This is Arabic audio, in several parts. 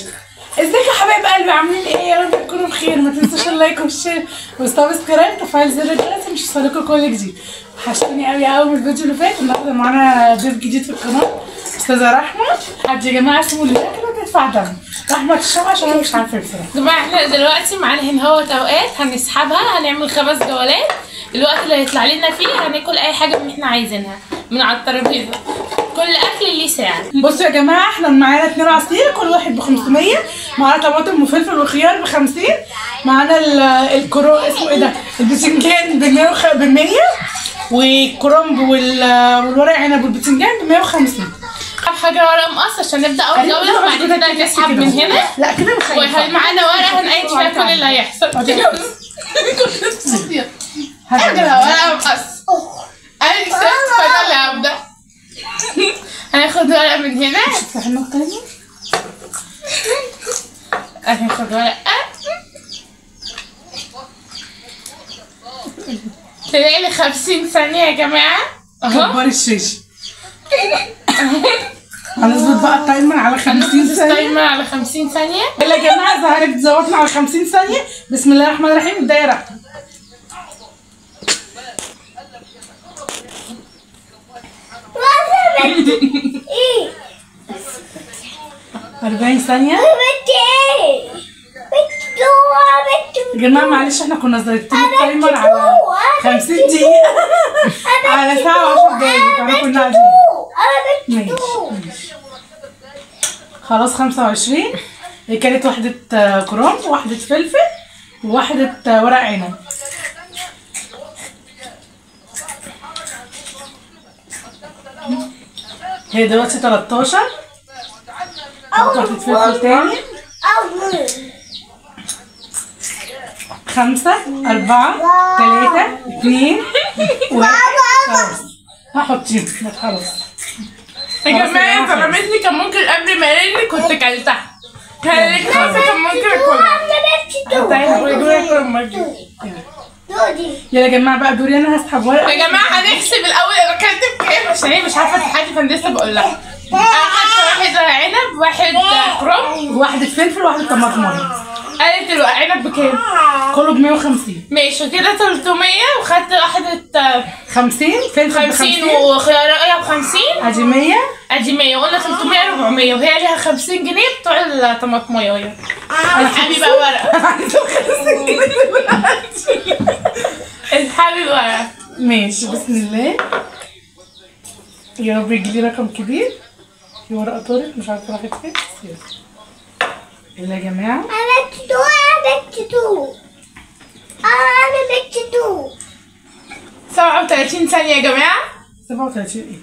ازيك يا حبايب قلبي، عاملين ايه؟ يا رب تكونوا بخير. ما تنسوش اللايك والشير وسبسكرايب وتفعيل زر الجرس مش هيوصلكوا كل جديد. وحشتوني قوي قوي من الفيديو اللي فات. النهارده معانا ضيف جديد في القناه، استاذه رحمه. حد يا جماعه اسمه اللي ياكل وتدفع دم رحمه الشمع، عشان انا مش عارفه بصراحه. يا جماعه احنا دلوقتي معانا هنا هو اوقات هنسحبها، هنعمل 5 جولات. الوقت اللي هيطلع لنا فيه هناكل اي حاجه من احنا عايزينها من على الترابيزه، كل اكل ليه سعر. بصوا يا جماعه، احنا معانا 2 عصير كل واحد ب 500، معانا طماطم وفلفل وخيار ب 50، معانا الكرو اسمه ايه ده، البتنجان ب 100 والكرنب والورق عنب والبتنجان ب 150. حاجه ورقه مقص عشان نبدا اول جوله، وبعد كده نسحب من هنا. لا كده مش هينفع. ومعانا ورقه هنقيد فيها كل اللي هيحصل. حاجه ورقه مقص. انا كسبت فانا اللي هبدا. هناخد ورقه من هنا. افتح النار تاني. هناخد ورقه تلاقي لي 50 ثانيه يا جماعه اهو. كبر الشاشه. هنظبط بقى التايمر على 50 ثانيه. التايمر على 50 ثانيه. يلا يا جماعه، ظهرت ظبطنا على 50 ثانيه. بسم الله الرحمن الرحيم. ابدأي رحمه. ايه 40 ثانيه يا جماعه. معلش احنا كنا ظابطين التايمر على 50 دقيقه على ساعه و10 دقايق، احنا كنا قاعدين. ماشي خلاص. 25. هي كانت واحده كرنب وواحده فلفل وواحده ورق عنب. هي دلوقتي 13. واحده فلفل تاني. 5 4 3 2 1. خلاص هحطيهم خلاص. يا جماعه انت رميتني، كان ممكن قبل ما يرن كنت كلتها. كان ممكن اكلها. يلا يا جماعه بقى دوري انا هسحب ورقه. يا جماعه هنحسب الاول انا اكلت بكام، عشان هي مش عارفه تحدي، فانا لسه بقول لها. انا اخدت واحد عنب، واحد كرنب، واحده فلفل وواحده طماطم. قالت العنب بكام؟ كله ب 150. ماشي كده 300. وخدت واحده 50 فلفل ب 50 وخيارية ب 50. ادي 100. ادي 100. قلنا 300 400، وهي ليها 50 جنيه بتوع الطماطميه اهي. اسحبي بقى ورقه. اسحبي ورقه. ماشي بسم الله. يا رب يجيلي رقم كبير. في ورقه طارت مش عارفه راحت فين. يلا يا جماعه. انا 37 ثانيه يا جماعه. 37 ايه؟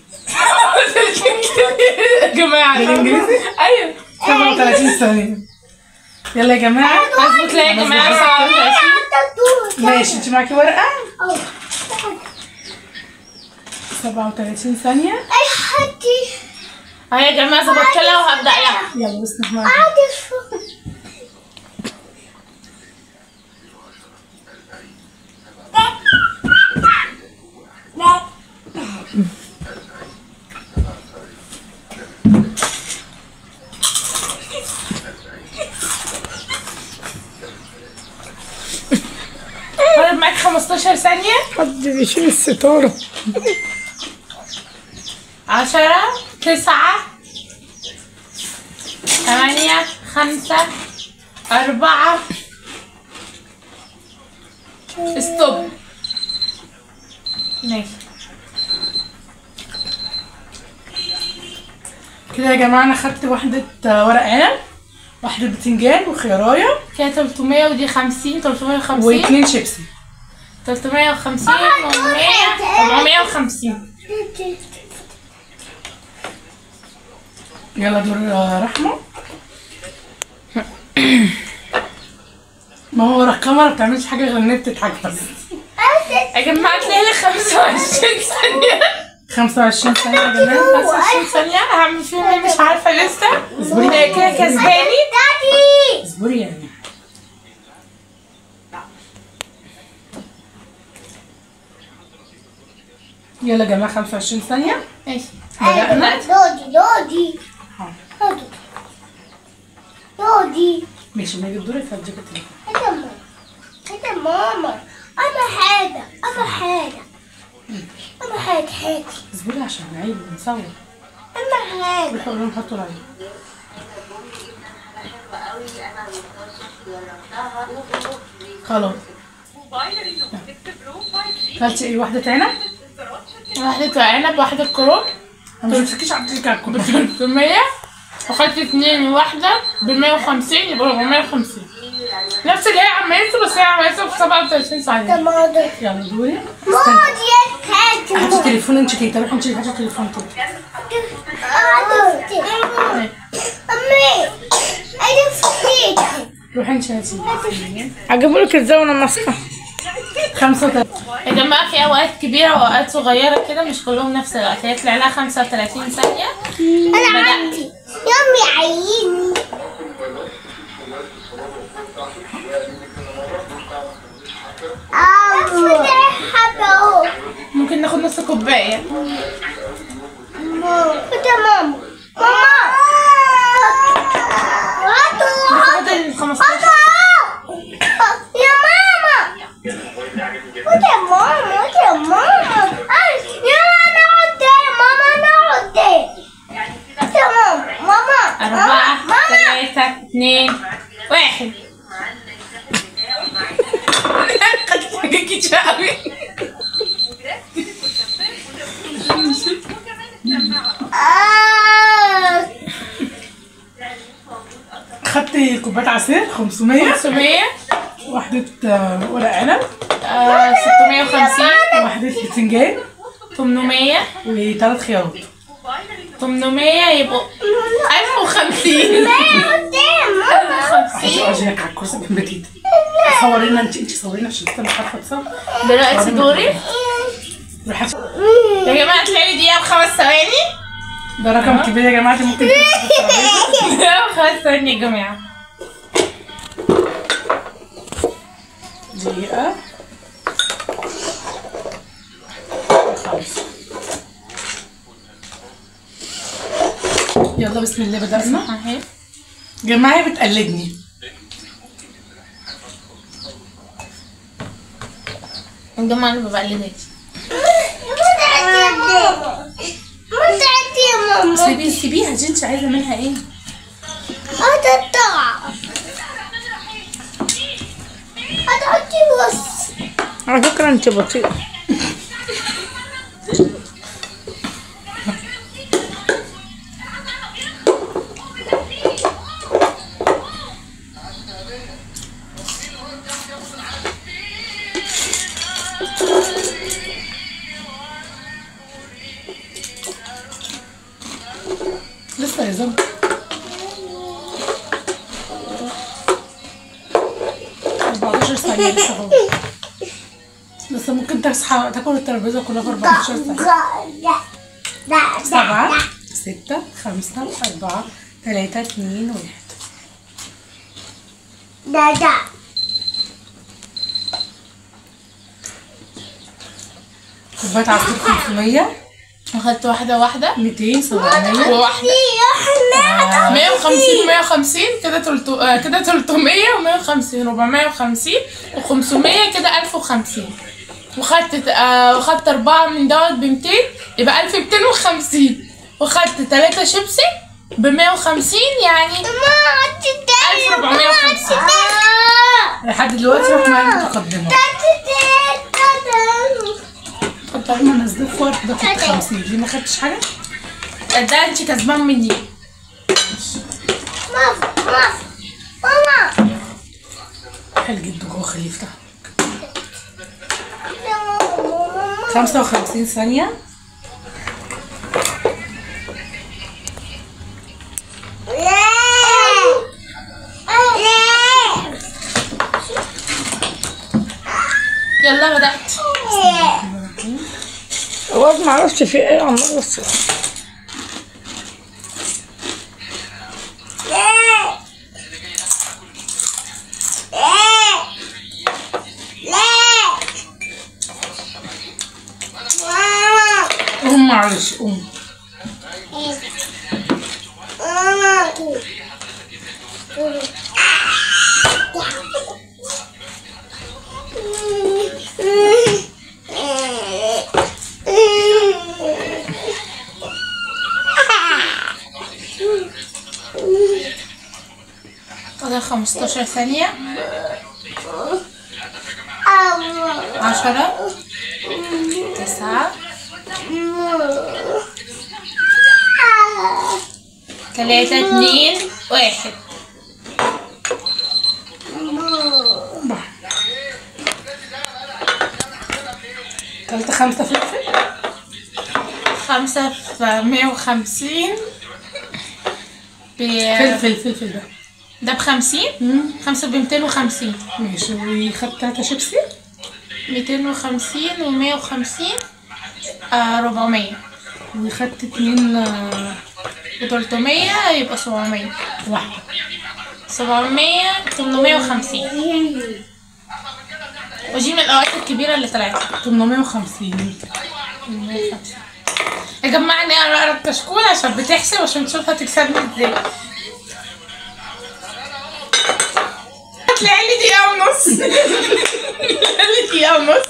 يا جماعه بالانجليزي؟ ايوه 37 ثانيه. يلا يا جماعه. اظبط لي يا جماعه 37. ماشي انت معاكي ورقه. 37 ثانيه. اهي يا جماعه ظبطت لها وهبدا لها. يلا بسم الله. فاضل معاك 15 ثانيه. حد بيشيل الستاره. 10 9 8 5 4 ستوب. ماشي كده يا جماعه. انا خدت واحده ورق عنب، واحده بتنجان وخيارايه، كده 300 ودي 50. 350 و2 شيبسي. 350 400 450. يلا دور رحمه. ما هو الكاميرا ما بتعملش حاجه غير ان هي بتضحك بس. يا جماعه تلاقي لي 25 ثانيه. 25 ثانيه يا جماعه. 25 ثانيه هعمل فيهم ايه مش عارفه لسه. هي كده كسباني. اصبري يعني. يلا يا جماعه 25 ثانيه. ماشي بدأنا. لودي دي. ماشي، ما يجيب دورك هديك التليفون. هات ماما. انا حاجة حاجة. اصبري عشان نعيد ونصور. انا حاجة. روحوا قولوا لهم حطوا لايك. خلاص. كلتي ايه؟ واحدة عنب؟ واحدة عنب، واحدة كروم. انا ما شفتكيش عديتي على الكل. 300. وخدت 2 واحدة ب150، يبقى 450. نفس اللي هي عملته، بس هي عملته في 37 ثانية. يلا دوري. ماما دي حاجة. هاتي التليفون انت كده، روحي انت هاتي التليفون كده. امي انا فيك. روحي انت هاتي. هجيبهولك ازاي وانا ماسكة؟ 35. يا جماعة في اوقات كبيرة واوقات صغيرة كده، مش كلهم نفس الوقت. هي طلع لها 35 ثانية. انا عندي يومي عيني. ممكن ناخد نص كوباية. ماما فاضل 15. يا ماما. ماما 4 3 2 1. خدت كتير قوي. خدتي كوباية عصير 500. 500. واحدة ورق عنب. 650. واحدة بتنجان. 800. و3 خيارات. 800 يبقوا 1050. 1050. اجيلك على الكرسي جنب تيتا. صورينا انت صورينا عشان انت مش عارفة تصور. دلوقتي دوري. روحي. يا جماعة تلاقي دقيقة ب5 ثواني. ده رقم كبير يا جماعة، دي ممكن دقيقة ب5 ثواني يا جماعة. دقيقة. خلاص. يلا بسم الله بدأنا. اهي. جماعة بتقلدني. الجماعة اللي ببقلدك. سيبيها دي، انت عايزة منها ايه؟ على فكرة انت بطيئة. لسه يا زلمة. 14 ثانية لسه اهو. لسه ممكن تصحى تاكل الترابيزة كلها في 14 ثانية. 7 6 5 4 3 2 1. كوباية عصير 500. اخدت واحدة 200 700 وواحدة 150 150 كده 300 و150 450 و500 كده 1050. وخدت 4 من دوت ب200 يبقى 1250. وخدت 3 شيبسي ب150 يعني 1450. لحد دلوقتي احنا معايا متقدمة. كنت عايزة انزل في ورق ده كنت 50. دي ما خدتش حاجة؟ ده انت كسبان مني. ماما حلو جدا جوه خليفتها. 55 ثانية. يلا بدأت. الواد معرفش في ايه عمال بس. قوم معلش قوم. فاضل 15 ثانية. 10 9 3 2 1. كلت 5 فلفل. 5 في 150 فلفل ده ب50. 5 ب250. ماشي. وخدت 3 شيبسي. 250 و150 400. وخدت 2 و300 يبقى 700. واحدة. 700 850. ودي من الأوقات الكبيرة اللي طلعت 850. يا جماعة أنا أقرا الكشكول عشان بتحسب عشان تشوف هتكسبني ازاي. هتلاقي لي دقيقة ونص. دقيقة ونص.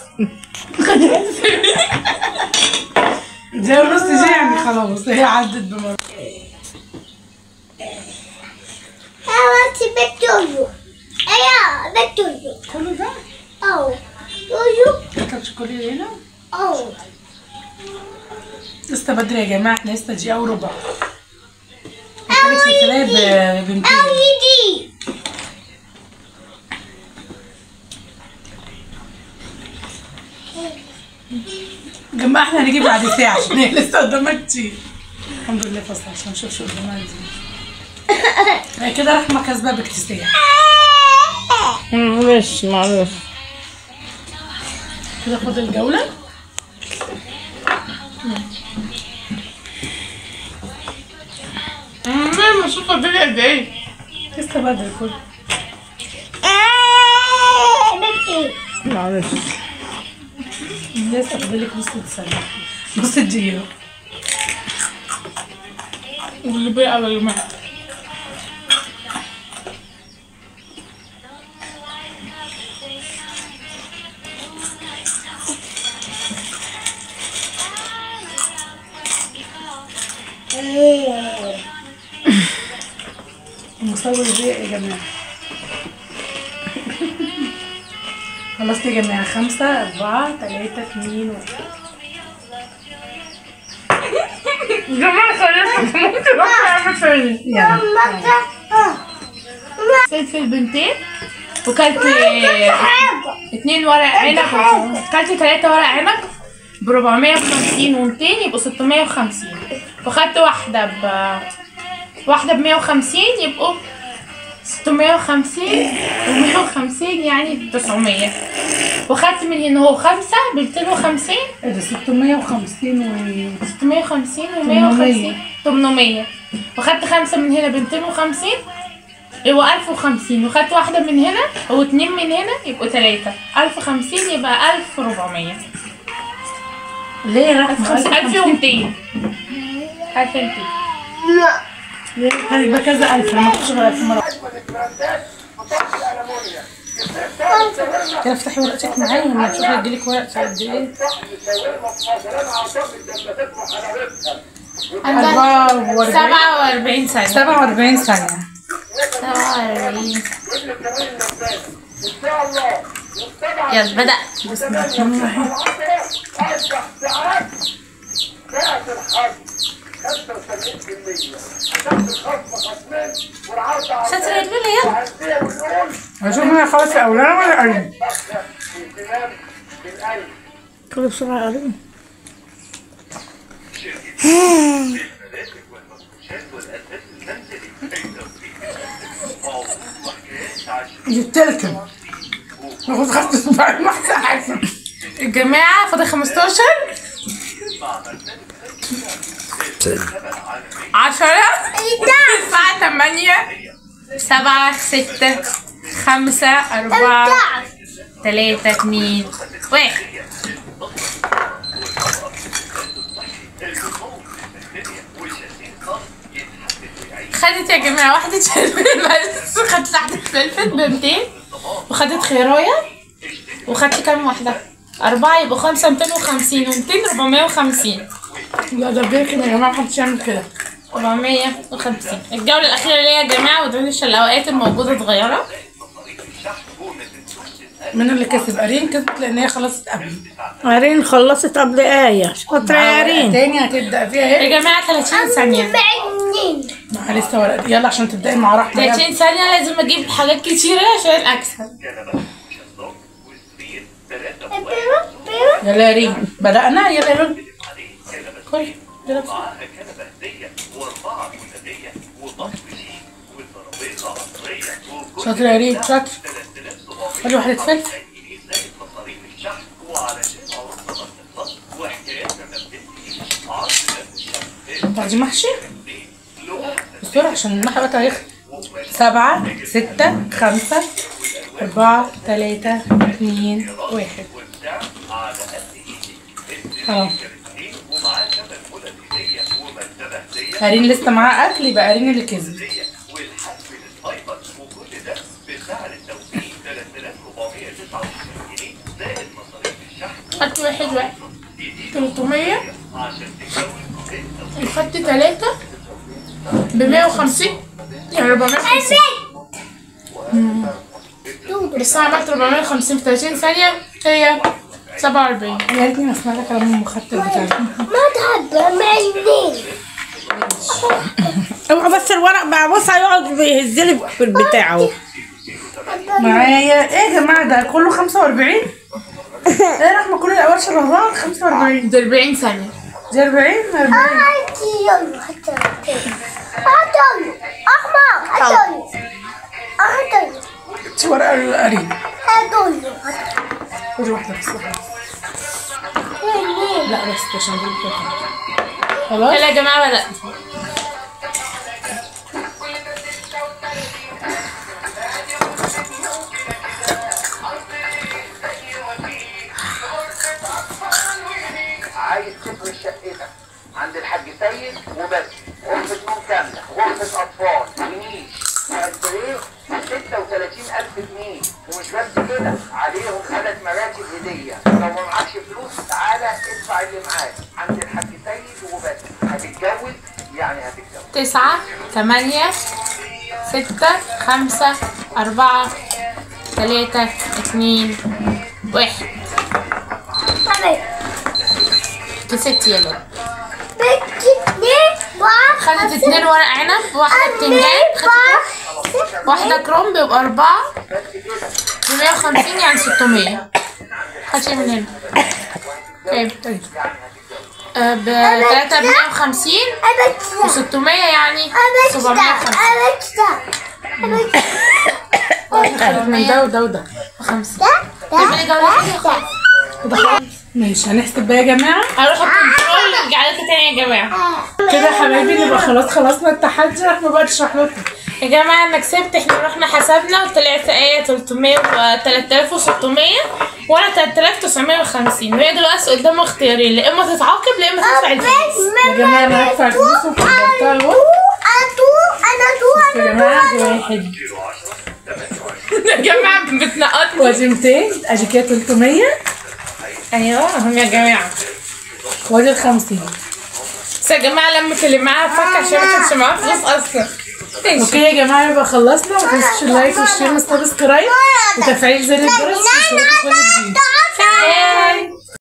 دقيقة ونص دي يعني خلاص هي عدت بمرة. بتوجو. ايوه بتوجو. كله ده؟ او توجو. اكل شوكولاتة هنا؟ او لسه بدري يا جماعة، احنا لسه دقيقة وربع. الحاجات الفلفلاية ب200. دي جماعة احنا هنيجي بعد ساعة عشان هي لسه قدامها كتير. الحمد لله فصل عشان نشوف شو قدامها دي. هي كده رحمة كسبة باكتساح. معلش معلش. كده خد الجولة. شوف فاضل قد ايه. لسه بدري كله. معلش. لسه فاضلك نص ساعة. نص دقيقة. واللي بقى يا جماعة المصور الريق يا جماعة. خلصت يا جماعة. 5 4 3 2 1. يا جماعة خلصت. ممكن اعمل تاني. يلا. فلفل بنتين وكلت 2 ورق عنب. كلت 3 ورق عنب ب 450 و200 يبقوا 650. وخدت واحدة ب 150 يبقوا 650 و150 يعني 900. وخدت من هنا هو 5 ب 250. ايه ده 650 و 650 و150 800. وخدت 5 من هنا ب 250 يبقوا 1050. وخدت واحدة من هنا و2 من هنا يبقوا 3. 1050 يبقى 1400. ليه رحمة 1200. 1200. ليه هيبقى كذا 1000 ما فيش غير 1000 مرة. كده افتحي ورقتك معايا لما تشوفي هيجيلك ورق في قد ايه. 47 ثانية. 47 ثانية. 47. يلا بدأت. بسم الله الرحمن الرحيم. شاطرة يا لولا يلا. هشوف مين هيخلص الأولاني ولا الأولاني. كله بسرعة يا قريب. جبتلكم. المفروض خدت صباعي واحدة أحسن. الجماعة فاضل 15 10 9 8 7 6 5 4 3 2 1. خدت يا جماعة واحدة فلفل بس. خدت واحدة فلفل ب200 وخدت خيراية. وخدت كام واحدة؟ 4 يبقوا 5 250 و200 450. لا ده بيه كده يا جماعة محدش يعمل كده. 450. الجولة الأخيرة ليا يا جماعة، وادعوا لي عشان الأوقات الموجودة صغيرة. من اللي كسب؟ قارين كسبت لان هي خلصت قبل. قارين خلصت قبل آية. شاطرة يا قارين. تاني هتبدأ فيها اهي يا جماعة 30 ثانية. معاها لسه ورقة. يلا عشان تبدأي مع رحمة. 30 ثانية لازم أجيب حاجات كتيرة عشان أكسب. يلا يا ريم بدأنا. يلا يا ريم كل يلا. شاطر يا ريم شاطر. خلي واحدة فلفل. بعد محشي بسرعة عشان المحشي وقتها هيخلص. 7 6 5 4 3 2 1. خلاص. قارين لسه معاه اكل، يبقى قارين اللي كسب. خدت واحد 300. خدت 3 ب150 يعني 450. بس انا عملت 450 في 30 ثانية هي 47. يا ريتني ما اسمع لك كلام المخطط بتاعك. ما تحب معينين. اوعى بس الورق بقى، بص هيقعد بيهزلي في البتاع اهو. معايا ايه يا جماعه؟ ده كله 45. ايه رحمه كل الاول شبه 45. ده 40 ثانية. دي 40 40. يلا حتى حتى احمر حتى حتى شو ورقه القريب. هدول خدي واحده بس. لا بس عشان دول خلاص. يلا يا جماعة بدأت. عايز تفرش شقتك عند الحاج سيد وبس. غرفة نوم كاملة، غرفة أطفال، منيش، وأنتريه 36,000 جنيه. ومش بس كده، عليهم 3 مراكب هدية. لو ما معكش فلوس تعالى ادفع اللي معاك عند الحاج سيد وبس. هتتجوز يعني هتتجوز. 9 8 6 5 4 3 2 1. كسبت يلا. خدت 2 ورق عنب، واحدة بتنجان، خدت واحدة كرومب، يبقى 4 ب150 يعني 600. خدت من هنا كام؟ ب3 ب150 و600 يعني 750. خدت من ده وده وده 50. تعملي جولة كده. ماشي هنحسب بقى يا جماعه. هروح الكنترول ونرجع لكم تاني يا جماعة. كده يا حبايبي نبقى خلصنا التحدي. رحمه بقى تشرح لكم. يا جماعة انا كسبت. احنا رحنا حسبنا وطلعت ايه 300 و 3600 وانا 3950. وهي دلوقتي قدامها اختيارين، يا اما تتعاقب يا اما تدفع الفلوس. يا جماعه انا هدفع الفلوس وكبرتها اهو. يا جماعه دي 1 يا جماعة بتنقطني. وادي 200 ادي كده 300. ايوه هم يا جماعة. وادي 50. بس يا جماعة لما اللي معاها فك عشان ما كانش معاها فلوس اصلا. اوكي يا جماعه يبقى خلصنا. ما تنسوش اللايك والشير والسبسكرايب وتفعيل زر الجرس عشان يوصلكوا كل جديد.